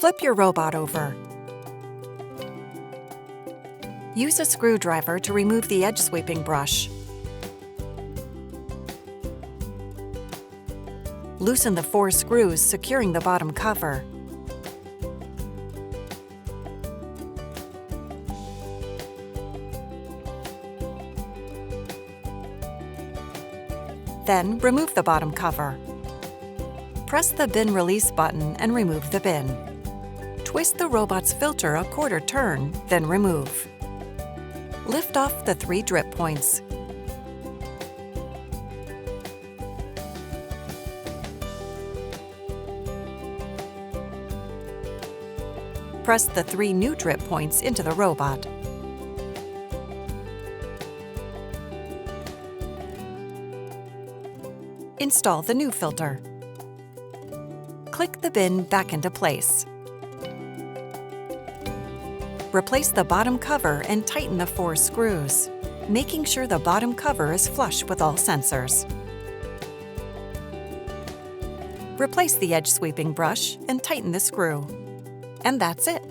Flip your robot over. Use a screwdriver to remove the edge sweeping brush. Loosen the 4 screws securing the bottom cover. Then remove the bottom cover. Press the bin release button and remove the bin. Twist the robot's filter a quarter turn, then remove. Lift off the 3 drip points. Press the 3 new drip points into the robot. Install the new filter. Click the bin back into place. Replace the bottom cover and tighten the 4 screws, making sure the bottom cover is flush with all sensors. Replace the edge sweeping brush and tighten the screw. And that's it.